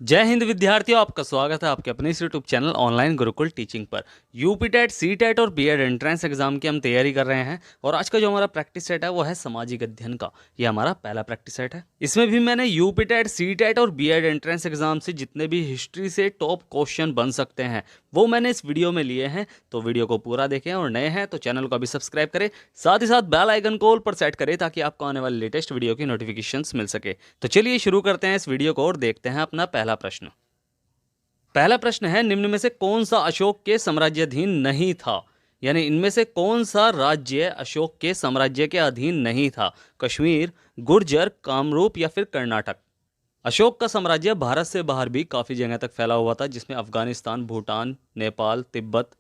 जय हिंद विद्यार्थियों, आपका स्वागत है आपके अपने इस YouTube channel online Gurukul teaching पर। यूपी टेट, सी टेट और बीएड एंट्रेंस एग्जाम की हम तैयारी कर रहे हैं और आज का जो हमारा प्रैक्टिस सेट है वो है सामाजिक अध्ययन का। ये हमारा पहला प्रैक्टिस सेट है। इसमें भी मैंने यूपी टेट, सी टेट और बीएड एंट्रेंस एग्जाम से जितने भी हिस्ट्री से टॉप क्वेश्चन बन सकते हैं वो मैंने इस वीडियो में लिए हैं। तो वीडियो को पूरा देखें और नए हैं तो चैनल को अभी सब्सक्राइब करें, साथ ही साथ बेल आइकन को ऑल पर सेट करें ताकि आपको आने वाली लेटेस्ट वीडियो की नोटिफिकेशंस मिल सके। तो चलिए शुरू करते हैं इस वीडियो को और देखते हैं अपना पहला प्रश्न। पहला प्रश्न है, निम्न में से कौन सा अशोक के साम्राज्याधीन नहीं था? यानी इनमें से कौन सा राज्य अशोक के साम्राज्य के अधीन नहीं था? कश्मीर, गुर्जर, कामरूप या फिर कर्नाटक? अशोक का साम्राज्य भारत से बाहर भी काफी जगह तक फैला हुआ था, जिसमें अफगानिस्तान, भूटान, नेपाल, तिब्बत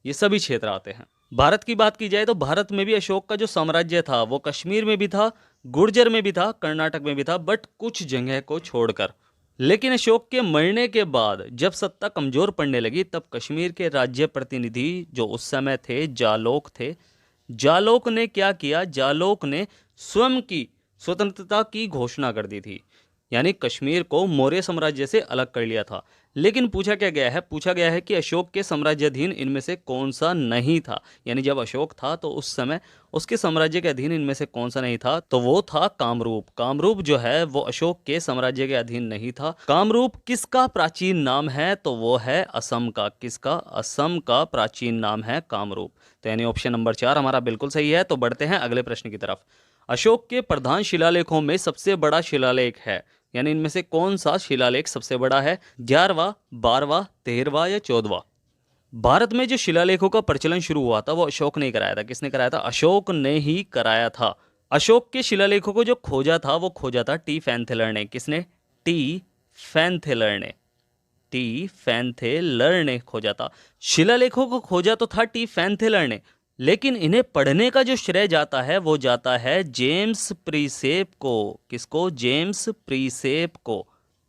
ये सभी क्षेत्र आते हैं। भारत की बात की जाए तो भारत में भी अशोक का जो साम्राज्य था वो कश्मीर में भी था, गुर्जर में भी था, कर्नाटक में भी था, बट कुछ जगह को छोड़कर। लेकिन अशोक के मरने के बाद जब सत्ता कमजोर पड़ने लगी तब कश्मीर के राज्य प्रतिनिधि जो उस समय थे जालोक थे, जालोक ने क्या किया? जालोक ने स्वयं की स्वतंत्रता की घोषणा कर दी थी, यानी कश्मीर को मौर्य साम्राज्य से अलग कर लिया था। लेकिन पूछा क्या गया है? पूछा गया है कि अशोक के साम्राज्याधीन इनमें से कौन सा नहीं था। यानी जब अशोक था तो उस समय उसके साम्राज्य के अधीन इनमें से कौन सा नहीं था? तो वो था कामरूप। कामरूप जो है वो अशोक के साम्राज्य के अधीन नहीं था। कामरूप किसका प्राचीन नाम है? तो वो है असम का। किसका? असम का प्राचीन नाम है कामरूप। तो यानी ऑप्शन नंबर 4 हमारा बिल्कुल सही है। तो बढ़ते हैं अगले प्रश्न की तरफ। अशोक के प्रधान शिलालेखों में सबसे बड़ा शिलालेख है, यानी इनमें से कौन सा शिलालेख सबसे बड़ा है? 11वां, 12वां, 13वां या 14वां? भारत में जो शिलालेखों का प्रचलन शुरू हुआ था वो अशोक ने कराया था। किसने कराया था? अशोक ने ही कराया था। अशोक के शिलालेखों को जो खोजा था वो खोजा था टी फैनथेलर ने। किसने? टी फैनथेलर ने। टी फैनथेलर ने खोजा था। शिलालेखों को खोजा तो था टी फैनथेलर ने, लेकिन इन्हें पढ़ने का जो श्रेय जाता है वो जाता है जेम्स प्रीसेप को। किसको? जेम्स प्रीसेप को।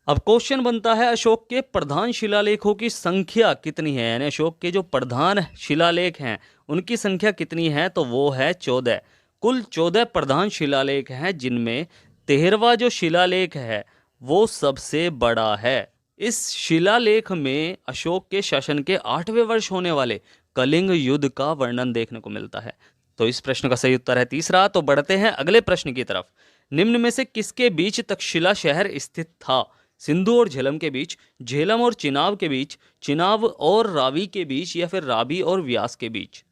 अब क्वेश्चन बनता है, अशोक के प्रधान शिलालेखों की संख्या कितनी है? यानी अशोक के जो प्रधान शिलालेख हैं उनकी संख्या कितनी है? तो वो है 14। कुल 14 प्रधान शिलालेख हैं, जिनमें 13वां जो शिलालेख है वो सबसे बड़ा है। इस शिलालेख में अशोक के शासन के 8वें वर्ष होने वाले कलिंग युद्ध का वर्णन देखने को मिलता है। तो इस प्रश्न का सही उत्तर है तीसरा। तो बढ़ते हैं अगले प्रश्न की तरफ। निम्न में से किसके बीच तक्षशिला शहर स्थित था? सिंधु और झेलम के बीच, झेलम और चिनाब के बीच, चिनाब और रावी के बीच या फिर रावी और व्यास के बीच?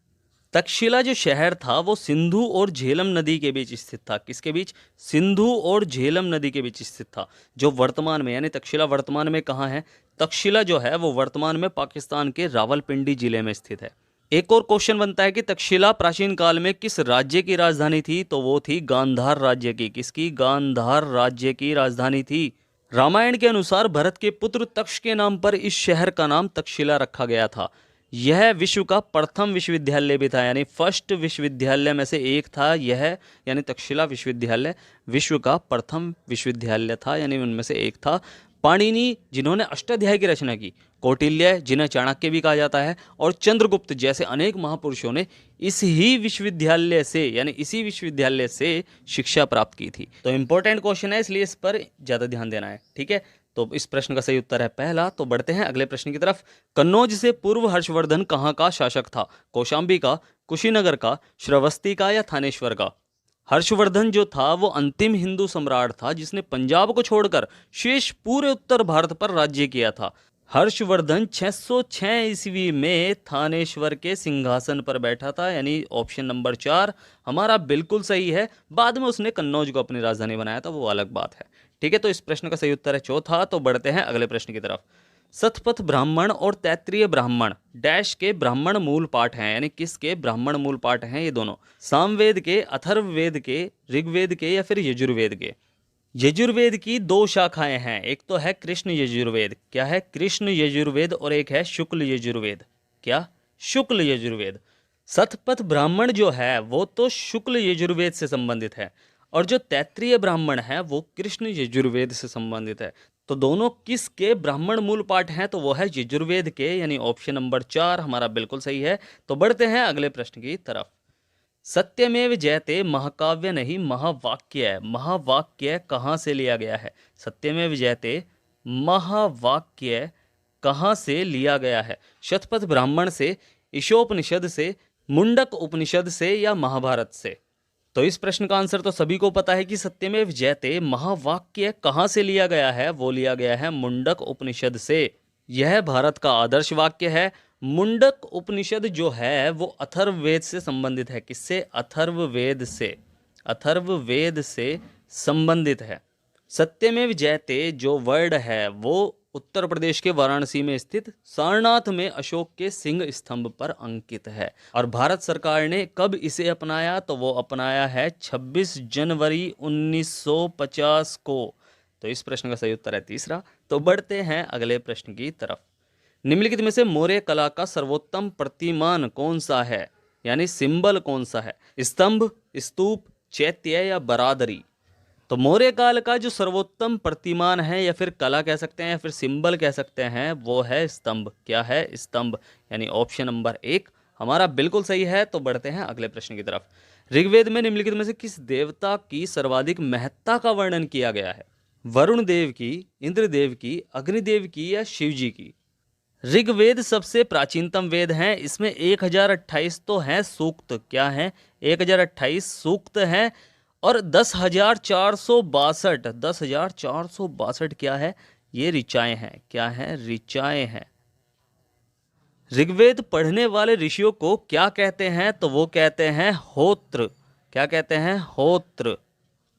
तक्षशिला जो शहर था वो सिंधु और झेलम नदी के बीच स्थित था। किसके बीच? सिंधु और झेलम नदी के बीच स्थित था। जो वर्तमान में, यानी तक्षशिला वर्तमान में कहाँ है? तक्षशिला जो है वो वर्तमान में पाकिस्तान के रावलपिंडी जिले में स्थित है। एक और क्वेश्चन बनता है कि तक्षशिला प्राचीन काल में किस राज्य की राजधानी थी? तो वो थी गांधार राज्य की। किसकी? गांधार राज्य की राजधानी थी। रामायण के अनुसार भरत के पुत्र तक्ष के नाम पर इस शहर का नाम तक्षशिला रखा गया था। यह विश्व का प्रथम विश्वविद्यालय भी था, यानी फर्स्ट विश्वविद्यालय में से एक था यह, यानी तक्षशिला विश्वविद्यालय विश्व का प्रथम विश्वविद्यालय था, यानी उनमें से एक था। पाणिनि जिन्होंने अष्टाध्यायी की रचना की, कौटिल्य जिन्हें चाणक्य भी कहा जाता है, और चंद्रगुप्त जैसे अनेक महापुरुषों ने इस ही विश्वविद्यालय से, यानी इसी विश्वविद्यालय से शिक्षा प्राप्त की थी। तो इंपॉर्टेंट क्वेश्चन है, इसलिए इस पर ज्यादा ध्यान देना है। ठीक है, तो इस प्रश्न का सही उत्तर है पहला। तो बढ़ते हैं अगले प्रश्न की तरफ। कन्नौज से पूर्व हर्षवर्धन कहाँ का शासक था? कौशाम्बी का, कुशीनगर का, श्रावस्ती का या थानेश्वर का? हर्षवर्धन जो था वो अंतिम हिंदू सम्राट था जिसने पंजाब को छोड़कर शेष पूरे उत्तर भारत पर राज्य किया था। हर्षवर्धन 606 ईस्वी में थानेश्वर के सिंहासन पर बैठा था, यानी ऑप्शन नंबर 4 हमारा बिल्कुल सही है। बाद में उसने कन्नौज को अपनी राजधानी बनाया था, वो अलग बात है। ठीक है, तो इस प्रश्न का सही उत्तर है चौथा। तो बढ़ते हैं अगले प्रश्न की तरफ। सतपथ ब्राह्मण और तैत्रीय ब्राह्मण डैश के ब्राह्मण मूल पाठ हैं, यानी किसके ब्राह्मण मूल पाठ हैं ये दोनों? सामवेद के, अथर्ववेद के, ऋग्वेद के या फिर यजुर्वेद के? यजुर्वेद की दो शाखाएं हैं, एक तो है कृष्ण यजुर्वेद। क्या है? कृष्ण यजुर्वेद। और एक है शुक्ल यजुर्वेद। क्या? शुक्ल यजुर्वेद। सतपथ ब्राह्मण जो है वो तो शुक्ल यजुर्वेद से संबंधित है, और जो तैत्रीय ब्राह्मण है वो कृष्ण यजुर्वेद से संबंधित है। तो दोनों किसके ब्राह्मण मूल पाठ हैं? तो वो है यजुर्वेद के, यानी ऑप्शन नंबर 4 हमारा बिल्कुल सही है। तो बढ़ते हैं अगले प्रश्न की तरफ। सत्यमेव जयते महाकाव्य नहीं महावाक्य है। महावाक्य कहाँ से लिया गया है? सत्यमेव जयते महावाक्य कहाँ से लिया गया है? शतपथ ब्राह्मण से, ईशोपनिषद से, मुंडक उपनिषद से या महाभारत से? तो इस प्रश्न का आंसर तो सभी को पता है कि सत्यमेव जयते महावाक्य कहाँ से लिया गया है? वो लिया गया है मुंडक उपनिषद से। यह भारत का आदर्श वाक्य है। मुंडक उपनिषद जो है वो अथर्ववेद से संबंधित है। किससे? अथर्ववेद से। अथर्ववेद से संबंधित है। सत्यमेव जयते जो वर्ड है वो उत्तर प्रदेश के वाराणसी में स्थित सारनाथ में अशोक के सिंह स्तंभ पर अंकित है। और भारत सरकार ने कब इसे अपनाया? तो वो अपनाया है 26 जनवरी 1950 को। तो इस प्रश्न का सही उत्तर है तीसरा। तो बढ़ते हैं अगले प्रश्न की तरफ। निम्नलिखित में से मौर्य कला का सर्वोत्तम प्रतिमान कौन सा है? यानी सिंबल कौन सा है? स्तंभ, स्तूप, चैत्य या बरादरी? तो मौर्य काल का जो सर्वोत्तम प्रतिमान है या फिर कला कह सकते हैं या फिर सिंबल कह सकते हैं वो है स्तंभ। क्या है? स्तंभ। यानी ऑप्शन नंबर 1 हमारा बिल्कुल सही है। तो बढ़ते हैं अगले प्रश्न की तरफ। ऋग्वेद में निम्नलिखित में से किस देवता की सर्वाधिक महत्ता का वर्णन किया गया है? वरुण देव की, इंद्रदेव की, अग्निदेव की या शिव जी की? ऋग्वेद सबसे प्राचीनतम वेद है। इसमें 1028 तो हैं सूक्त। क्या है? 1028 सूक्त हैं। और 10,462 क्या है? ये ऋचाएं हैं। क्या है? ऋचाएं हैं। ऋग्वेद पढ़ने वाले ऋषियों को क्या कहते हैं? तो वो कहते हैं होत्र। क्या कहते हैं? होत्र।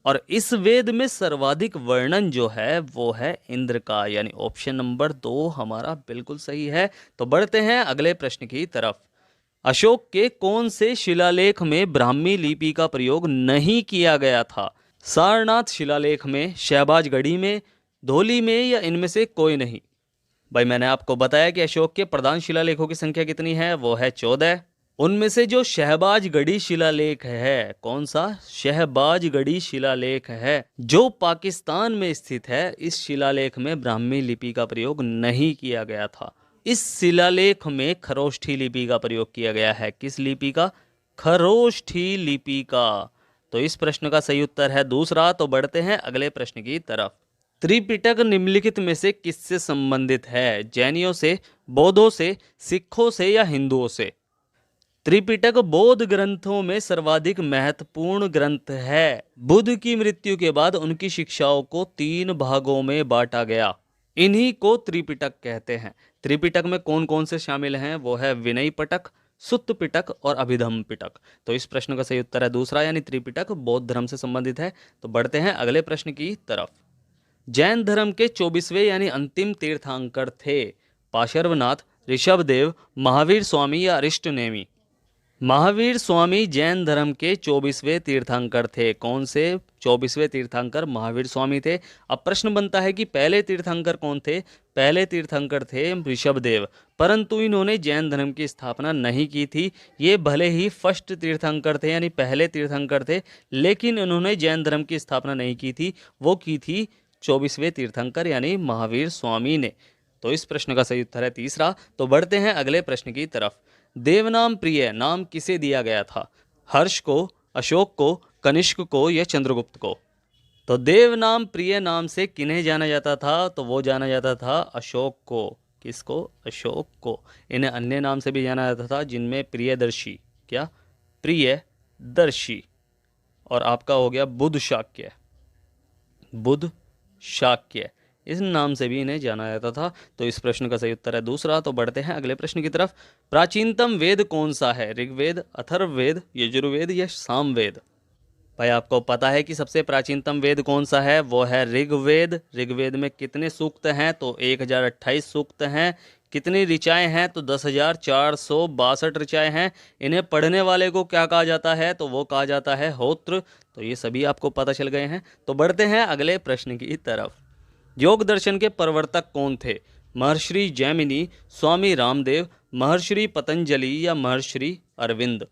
और इस वेद में सर्वाधिक वर्णन जो है वो है इंद्र का। यानी ऑप्शन नंबर 2 हमारा बिल्कुल सही है। तो बढ़ते हैं अगले प्रश्न की तरफ। अशोक के कौन से शिलालेख में ब्राह्मी लिपि का प्रयोग नहीं किया गया था? सारनाथ शिलालेख में, शहबाजगढ़ी में, धौली में या इनमें से कोई नहीं? भाई मैंने आपको बताया कि अशोक के प्रधान शिलालेखों की संख्या कितनी है? वो है 14। उनमें से जो शहबाजगढ़ी शिलालेख है, कौन सा? शहबाजगढ़ी शिलालेख है जो पाकिस्तान में स्थित है, इस शिलालेख में ब्राह्मी लिपि का प्रयोग नहीं किया गया था। इस शिलालेख में खरोष्ठी लिपि का प्रयोग किया गया है। किस लिपि का? खरोष्ठी लिपि का। तो इस प्रश्न का सही उत्तर है दूसरा। तो बढ़ते हैं अगले प्रश्न की तरफ। त्रिपिटक निम्नलिखित में से किससे संबंधित है? जैनियों से, बौद्धों से, सिखों से या हिंदुओं से? त्रिपिटक बौद्ध ग्रंथों में सर्वाधिक महत्वपूर्ण ग्रंथ है। बुद्ध की मृत्यु के बाद उनकी शिक्षाओं को 3 भागों में बांटा गया। इन्हीं को त्रिपिटक कहते हैं। त्रिपिटक में कौन कौन से शामिल हैं? वो है विनय पिटक, सुत्त पिटक और अभिधम्म पिटक। तो इस प्रश्न का सही उत्तर है दूसरा। यानी त्रिपिटक बौद्ध धर्म से संबंधित है। तो बढ़ते हैं अगले प्रश्न की तरफ। जैन धर्म के 24वें यानी अंतिम तीर्थंकर थे पार्श्वनाथ, ऋषभदेव, महावीर स्वामी या अरिष्टनेमी? महावीर स्वामी जैन धर्म के 24वें तीर्थंकर थे। कौन से 24वें तीर्थंकर? महावीर स्वामी थे। अब प्रश्न बनता है कि पहले तीर्थंकर कौन थे? पहले तीर्थंकर थे ऋषभदेव, परंतु इन्होंने जैन धर्म की स्थापना नहीं की थी। ये भले ही फर्स्ट तीर्थंकर थे यानी पहले तीर्थंकर थे, लेकिन इन्होंने जैन धर्म की स्थापना नहीं की थी। वो की थी 24वें तीर्थंकर यानी महावीर स्वामी ने। तो इस प्रश्न का सही उत्तर है तीसरा। तो बढ़ते हैं अगले प्रश्न की तरफ। देवनाम प्रिय नाम किसे दिया गया था? हर्ष को, अशोक को, कनिष्क को या चंद्रगुप्त को? तो देवनाम प्रिय नाम से किन्हें जाना जाता था? तो वो जाना जाता था अशोक को। किसको? अशोक को। इन्हें अन्य नाम से भी जाना जाता था जिनमें प्रियदर्शी। क्या? प्रियदर्शी। और आपका हो गया बुध शाक्य। बुध शाक्य इस नाम से भी इन्हें जाना जाता था। तो इस प्रश्न का सही उत्तर है दूसरा। तो बढ़ते हैं अगले प्रश्न की तरफ। प्राचीनतम वेद कौन सा है? ऋग्वेद, अथर्ववेद, यजुर्वेद या सामवेद? भाई आपको पता है कि सबसे प्राचीनतम वेद कौन सा है? वो है ऋग्वेद। ऋग्वेद में कितने सूक्त हैं? तो 1028 सूक्त हैं। कितनी ऋचाएं हैं? तो 10,462 ऋचाएं हैं। इन्हें पढ़ने वाले को क्या कहा जाता है? तो वो कहा जाता है होत्र। तो ये सभी आपको पता चल गए हैं। तो बढ़ते हैं अगले प्रश्न की तरफ। योग दर्शन के प्रवर्तक कौन थे? महर्षि जैमिनी, स्वामी रामदेव, महर्षि पतंजलि या महर्षि अरविंद?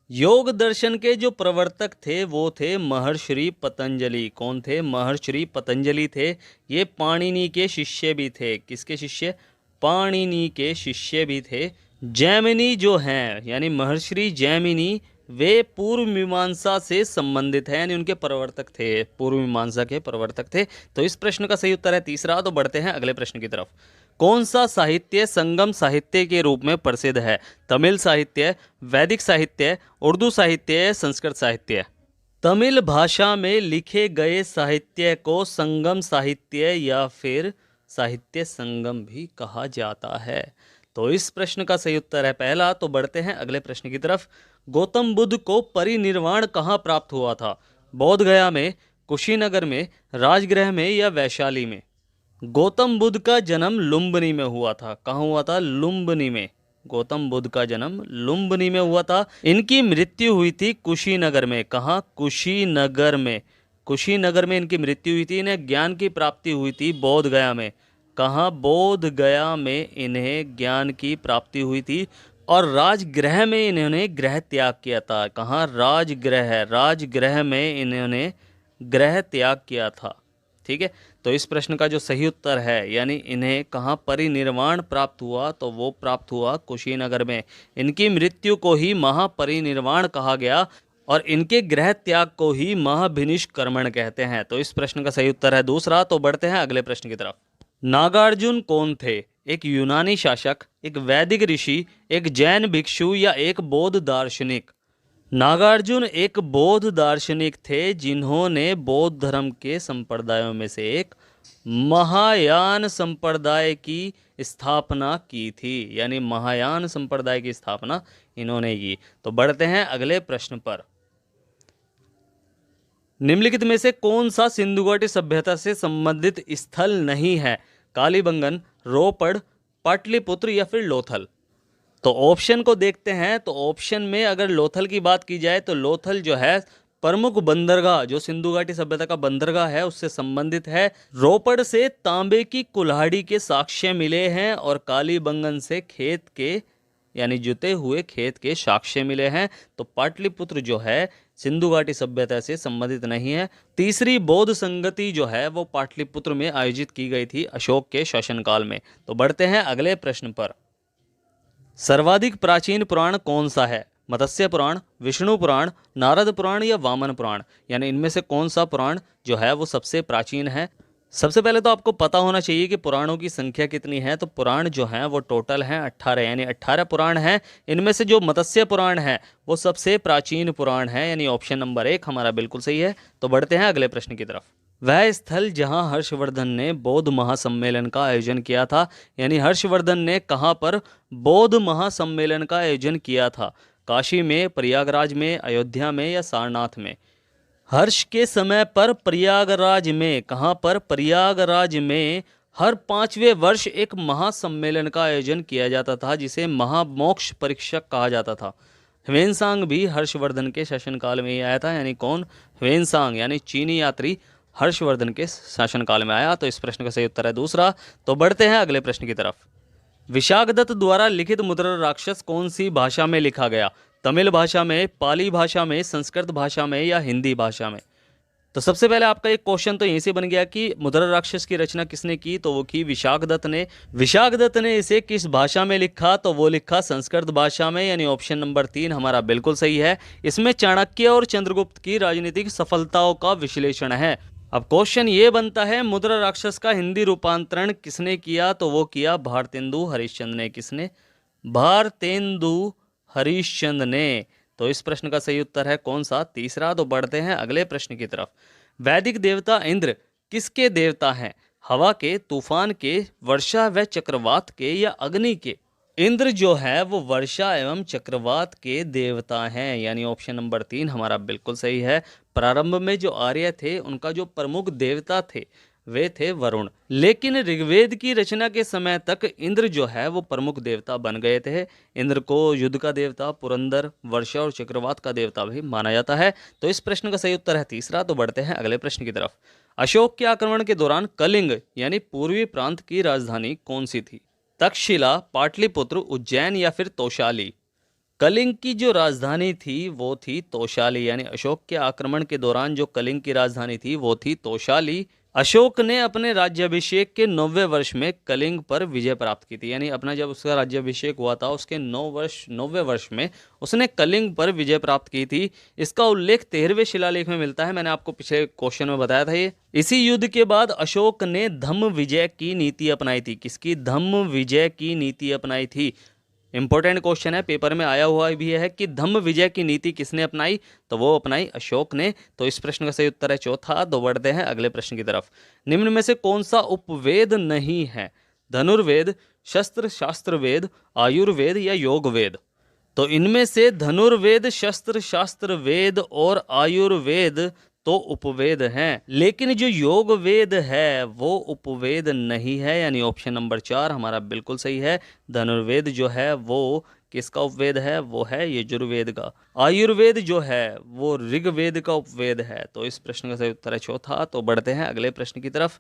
योग दर्शन के जो प्रवर्तक थे वो थे महर्षि पतंजलि। कौन थे? महर्षि पतंजलि थे। ये पाणिनि के शिष्य भी थे। किसके शिष्य? पाणिनि के शिष्य भी थे। जैमिनी जो हैं यानी महर्षि जैमिनी वे पूर्व मीमांसा से संबंधित है, यानी उनके प्रवर्तक थे, पूर्व मीमांसा के प्रवर्तक थे। तो इस प्रश्न का सही उत्तर है तीसरा। तो बढ़ते हैं अगले प्रश्न की तरफ। कौन सा साहित्य संगम साहित्य के रूप में प्रसिद्ध है? तमिल साहित्य, वैदिक साहित्य, उर्दू साहित्य, संस्कृत साहित्य। तमिल भाषा में लिखे गए साहित्य को संगम साहित्य या फिर साहित्य संगम भी कहा जाता है। तो इस प्रश्न का सही उत्तर है पहला। तो बढ़ते हैं अगले प्रश्न की तरफ। गौतम बुद्ध को परिनिर्वाण कहाँ प्राप्त हुआ था? बोध गया में, कुशीनगर में, राजगृह में या वैशाली में? गौतम बुद्ध का जन्म लुम्बिनी में हुआ था। कहाँ हुआ था? लुम्बिनी में। गौतम बुद्ध का जन्म लुम्बिनी में हुआ था। इनकी मृत्यु हुई थी कुशीनगर में। कहाँ? कुशीनगर में। कुशीनगर में इनकी मृत्यु हुई थी। इन्हें ज्ञान की प्राप्ति हुई थी बोध गया में। कहाँ? बोध गया में इन्हें ज्ञान की प्राप्ति हुई थी। और राजगृह में इन्होंने गृह त्याग किया था। कहाँ? राजगृह। राजगृह में इन्होंने गृह त्याग किया था। ठीक है। तो इस प्रश्न का जो सही उत्तर है, यानी इन्हें कहाँ परिनिर्वाण प्राप्त हुआ, तो वो प्राप्त हुआ कुशीनगर में। इनकी मृत्यु को ही महापरिनिर्वाण कहा गया और इनके गृह त्याग को ही महाभिनिष्क्रमण कहते हैं। तो इस प्रश्न का सही उत्तर है दूसरा। तो बढ़ते हैं अगले प्रश्न की तरफ। नागार्जुन कौन थे? एक यूनानी शासक, एक वैदिक ऋषि, एक जैन भिक्षु या एक बौद्ध दार्शनिक? नागार्जुन एक बौद्ध दार्शनिक थे जिन्होंने बौद्ध धर्म के संप्रदायों में से एक महायान संप्रदाय की स्थापना की थी, यानी महायान संप्रदाय की स्थापना इन्होंने की। तो बढ़ते हैं अगले प्रश्न पर। निम्नलिखित में से कौन सा सिंधु घाटी सभ्यता से संबंधित स्थल नहीं है? कालीबंगन, रोपड़, पाटलिपुत्र या फिर लोथल? तो ऑप्शन को देखते हैं। तो ऑप्शन में अगर लोथल की बात की जाए तो लोथल जो है प्रमुख बंदरगाह, जो सिंधु घाटी सभ्यता का बंदरगाह है, उससे संबंधित है। रोपड़ से तांबे की कुल्हाड़ी के साक्ष्य मिले हैं और कालीबंगन से खेत के, यानी जुते हुए खेत के साक्ष्य मिले हैं। तो पाटलिपुत्र जो है सिंधु घाटी सभ्यता से संबंधित नहीं है। तीसरी बौद्ध संगति जो है वो पाटलिपुत्र में आयोजित की गई थी अशोक के शासनकाल में। तो बढ़ते हैं अगले प्रश्न पर। सर्वाधिक प्राचीन पुराण कौन सा है? मत्स्य पुराण, विष्णु पुराण, नारद पुराण या वामन पुराण? यानी इनमें से कौन सा पुराण जो है वो सबसे प्राचीन है? सबसे पहले तो आपको पता होना चाहिए कि पुराणों की संख्या कितनी है। तो पुराण जो हैं वो टोटल हैं 18, यानी 18 पुराण हैं। इनमें से जो मत्स्य पुराण है वो सबसे प्राचीन पुराण है, यानी ऑप्शन नंबर 1 हमारा बिल्कुल सही है। तो बढ़ते हैं अगले प्रश्न की तरफ। वह स्थल जहां हर्षवर्धन ने बौद्ध महासम्मेलन का आयोजन किया था, यानी हर्षवर्धन ने कहां पर बौद्ध महासम्मेलन का आयोजन किया था? काशी में, प्रयागराज में, अयोध्या में या सारनाथ में? हर्ष के समय पर प्रयागराज में। कहां पर? प्रयागराज में हर 5वें वर्ष एक महासम्मेलन का आयोजन किया जाता था जिसे महामोक्ष परीक्षा कहा जाता था। ह्वेनसांग भी हर्षवर्धन के शासनकाल में ही आया था। यानी कौन? ह्वेनसांग, यानी चीनी यात्री हर्षवर्धन के शासनकाल में आया। तो इस प्रश्न का सही उत्तर है दूसरा। तो बढ़ते हैं अगले प्रश्न की तरफ। विशाखदत्त द्वारा लिखित मुद्रा राक्षस कौन सी भाषा में लिखा गया? तमिल भाषा में, पाली भाषा में, संस्कृत भाषा में या हिंदी भाषा में? तो सबसे पहले आपका एक क्वेश्चन तो यहीं से बन गया कि मुद्रा राक्षस की रचना किसने की? तो वो की विशाखदत्त ने। विशाखदत्त ने इसे किस भाषा में लिखा? तो वो लिखा संस्कृत भाषा में, यानी ऑप्शन नंबर 3 हमारा बिल्कुल सही है। इसमें चाणक्य और चंद्रगुप्त की राजनीतिक सफलताओं का विश्लेषण है। अब क्वेश्चन ये बनता है मुद्रा राक्षस का हिंदी रूपांतरण किसने किया? तो वो किया भारतेंदु हरिश्चंद्र ने। किसने? भारतेंदु हरिश्चंद्र ने। तो इस प्रश्न का सही उत्तर है कौन सा? तीसरा। तो बढ़ते हैं अगले प्रश्न की तरफ। वैदिक देवता इंद्र किसके देवता हैं? हवा के, तूफान के, वर्षा व चक्रवात के या अग्नि के? इंद्र जो है वो वर्षा एवं चक्रवात के देवता हैं, यानी ऑप्शन नंबर 3 हमारा बिल्कुल सही है। प्रारंभ में जो आर्य थे उनका जो प्रमुख देवता थे वे थे वरुण, लेकिन ऋग्वेद की रचना के समय तक इंद्र जो है वो प्रमुख देवता बन गए थे। इंद्र को युद्ध का देवता, पुरंदर, वर्षा और चक्रवात का देवता भी माना जाता है। तो इस प्रश्न का सही उत्तर है तीसरा। तो बढ़ते हैं अगले प्रश्न की तरफ। अशोक के आक्रमण के दौरान कलिंग यानी पूर्वी प्रांत की राजधानी कौन सी थी? तक्षशिला, पाटलिपुत्र, उज्जैन या फिर तोशाली? कलिंग की जो राजधानी थी वो थी तोशाली, यानी अशोक के आक्रमण के दौरान जो कलिंग की राजधानी थी वो थी तोशाली। अशोक ने अपने राज्याभिषेक के 9वें वर्ष में कलिंग पर विजय प्राप्त की थी, यानी अपना जब उसका राज्याभिषेक हुआ था उसके 9वें वर्ष में उसने कलिंग पर विजय प्राप्त की थी। इसका उल्लेख 13वें शिलालेख में मिलता है। मैंने आपको पिछले क्वेश्चन में बताया था ये। इसी युद्ध के बाद अशोक ने धम्म विजय की नीति अपनाई थी। किसकी? धम्म विजय की नीति अपनाई थी। इंपॉर्टेंट क्वेश्चन है, पेपर में आया हुआ भी है कि धम्म विजय की नीति किसने अपनाई? तो वो अपनाई अशोक ने। तो इस प्रश्न का सही उत्तर है चौथा। तो बढ़ते हैं अगले प्रश्न की तरफ। निम्न में से कौन सा उपवेद नहीं है? धनुर्वेद, शस्त्र शास्त्र वेद, आयुर्वेद या योग वेद? तो इनमें से धनुर्वेद, शस्त्र शास्त्र वेद और आयुर्वेद तो उपवेद हैं, लेकिन जो योग वेद है वो उपवेद नहीं है, यानी ऑप्शन नंबर 4 हमारा बिल्कुल सही है। धनुर्वेद जो है वो किसका उपवेद है? वो है यजुर्वेद का। आयुर्वेद जो है वो ऋग्वेद का उपवेद है। तो इस प्रश्न का सही उत्तर है चौथा। तो बढ़ते हैं अगले प्रश्न की तरफ।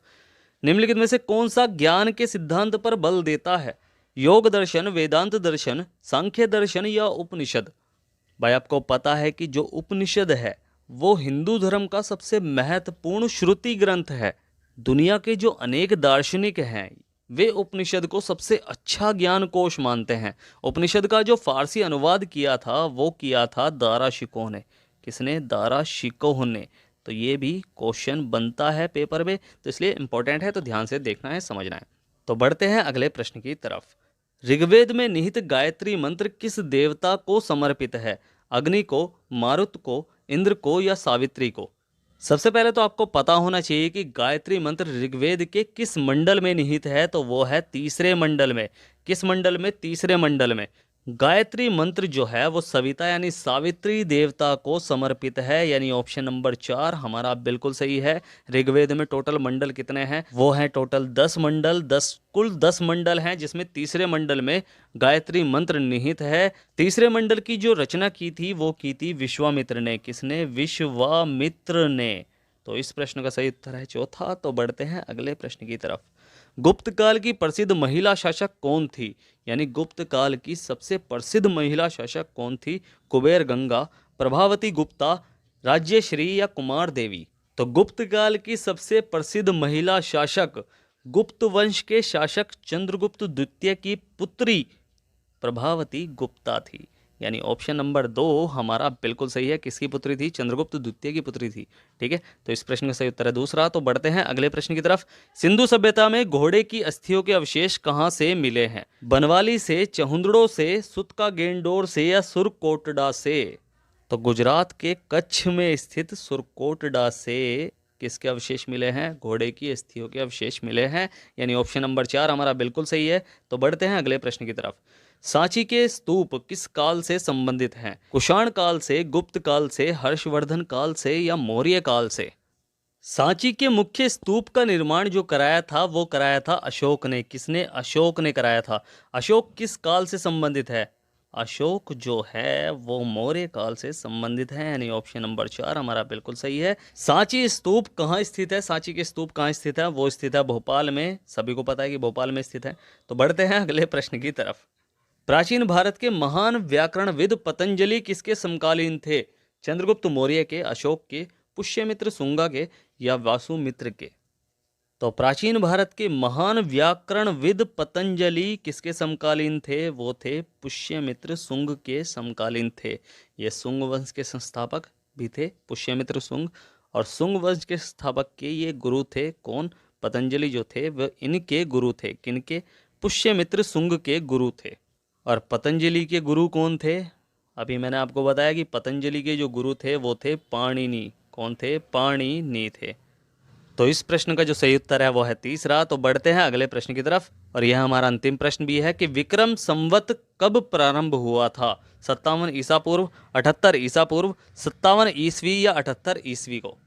निम्नलिखित में से कौन सा ज्ञान के सिद्धांत पर बल देता है? योग दर्शन, वेदांत दर्शन, सांख्य दर्शन या उपनिषद? भाई आपको पता है कि जो उपनिषद है वो हिंदू धर्म का सबसे महत्वपूर्ण श्रुति ग्रंथ है। दुनिया के जो अनेक दार्शनिक हैं वे उपनिषद को सबसे अच्छा ज्ञान कोश मानते हैं। उपनिषद का जो फारसी अनुवाद किया था वो किया था दारा शिकोह ने। किसने? दारा शिकोह ने। तो ये भी क्वेश्चन बनता है पेपर में, तो इसलिए इंपॉर्टेंट है, तो ध्यान से देखना है, समझना है। तो बढ़ते हैं अगले प्रश्न की तरफ। ऋग्वेद में निहित गायत्री मंत्र किस देवता को समर्पित है? अग्नि को, मारुत को, इंद्र को या सावित्री को? सबसे पहले तो आपको पता होना चाहिए कि गायत्री मंत्र ऋग्वेद के किस मंडल में निहित है। तो वो है तीसरे मंडल में। किस मंडल में? तीसरे मंडल में। गायत्री मंत्र जो है वो सविता यानी सावित्री देवता को समर्पित है, यानी ऑप्शन नंबर 4 हमारा बिल्कुल सही है। ऋग्वेद में टोटल मंडल कितने हैं? वो हैं टोटल 10 मंडल। कुल 10 मंडल हैं, जिसमें तीसरे मंडल में गायत्री मंत्र निहित है। तीसरे मंडल की जो रचना की थी वो की थी विश्वामित्र ने। किसने? विश्वामित्र ने। तो इस प्रश्न का सही उत्तर है चौथा। तो बढ़ते हैं अगले प्रश्न की तरफ। गुप्त काल की प्रसिद्ध महिला शासक कौन थी? यानी गुप्त काल की सबसे प्रसिद्ध महिला शासक कौन थी? कुबेर गंगा, प्रभावती गुप्ता, राज्यश्री या कुमार देवी? तो गुप्त काल की सबसे प्रसिद्ध महिला शासक गुप्त वंश के शासक चंद्रगुप्त द्वितीय की पुत्री प्रभावती गुप्ता थी, यानी ऑप्शन नंबर 2 हमारा बिल्कुल सही है। किसकी पुत्री थी? चंद्रगुप्त द्वितीय की पुत्री थी। ठीक है, तो इस प्रश्न का सही उत्तर है दूसरा। तो बढ़ते हैं अगले प्रश्न की तरफ। सिंधु सभ्यता में घोड़े की अस्थियों के अवशेष कहाँ से मिले हैं? बनवाली से, चहुंदड़ो से, सुतका गेंडोर से या सुरकोटडा से? तो गुजरात के कच्छ में स्थित सुरकोटडा से किसके अवशेष मिले हैं? घोड़े की अस्थियों के अवशेष मिले हैं, यानी ऑप्शन नंबर 4 हमारा बिल्कुल सही है। तो बढ़ते हैं अगले प्रश्न की तरफ। सांची के स्तूप किस काल से संबंधित हैं? कुषाण काल से, गुप्त काल से, हर्षवर्धन काल से या मौर्य काल से? सांची के मुख्य स्तूप का निर्माण जो कराया था वो कराया था अशोक ने। किसने? अशोक ने कराया था। अशोक किस काल से संबंधित है? अशोक जो है वो मौर्य काल से संबंधित है, यानी ऑप्शन नंबर 4 हमारा बिल्कुल सही है। सांची स्तूप कहाँ स्थित है? सांची के स्तूप कहाँ स्थित है? वो स्थित है भोपाल में। सभी को पता है कि भोपाल में स्थित है। तो बढ़ते हैं अगले प्रश्न की तरफ। प्राचीन भारत के महान व्याकरणविद पतंजलि किसके समकालीन थे? चंद्रगुप्त मौर्य के, अशोक के, पुष्यमित्र शुंगा के या वासुमित्र के? तो प्राचीन भारत के महान व्याकरणविद पतंजलि किसके समकालीन थे? वो थे पुष्यमित्र शुंग के समकालीन थे। ये शुंग वंश के संस्थापक भी थे पुष्यमित्र शुंग, और शुंग वंश के स्थापक के ये गुरु थे कौन? पतंजलि जो थे वह इनके गुरु थे। किनके? पुष्यमित्र शुंग के गुरु थे। और पतंजलि के गुरु कौन थे? अभी मैंने आपको बताया कि पतंजलि के जो गुरु थे वो थे पाणिनि। कौन थे? पाणिनि थे। तो इस प्रश्न का जो सही उत्तर है वो है तीसरा। तो बढ़ते हैं अगले प्रश्न की तरफ, और यह हमारा अंतिम प्रश्न भी है कि विक्रम संवत कब प्रारंभ हुआ था? 57 ईसा पूर्व, 78 ईसा पूर्व, 57 ईस्वी या 78 ईस्वी को?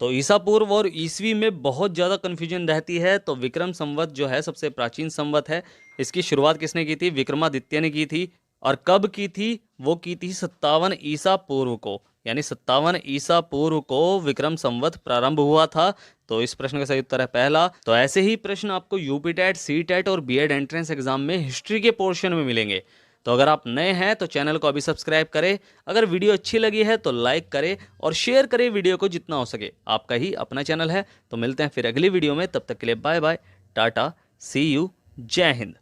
तो ईसा पूर्व और ईस्वी में बहुत ज़्यादा कन्फ्यूजन रहती है। तो विक्रम संवत जो है सबसे प्राचीन संवत है। इसकी शुरुआत किसने की थी? विक्रमादित्य ने की थी। और कब की थी? वो की थी 57 ईसा पूर्व को, यानी 57 ईसा पूर्व को विक्रम संवत प्रारंभ हुआ था। तो इस प्रश्न का सही उत्तर है पहला। तो ऐसे ही प्रश्न आपको यूपी टेट, सी टेट और बीएड एंट्रेंस एग्जाम में हिस्ट्री के पोर्शन में मिलेंगे। तो अगर आप नए हैं तो चैनल को अभी सब्सक्राइब करें, अगर वीडियो अच्छी लगी है तो लाइक करें और शेयर करें वीडियो को जितना हो सके। आपका ही अपना चैनल है। तो मिलते हैं फिर अगली वीडियो में, तब तक के लिए bye bye, tata, see you, जय हिंद।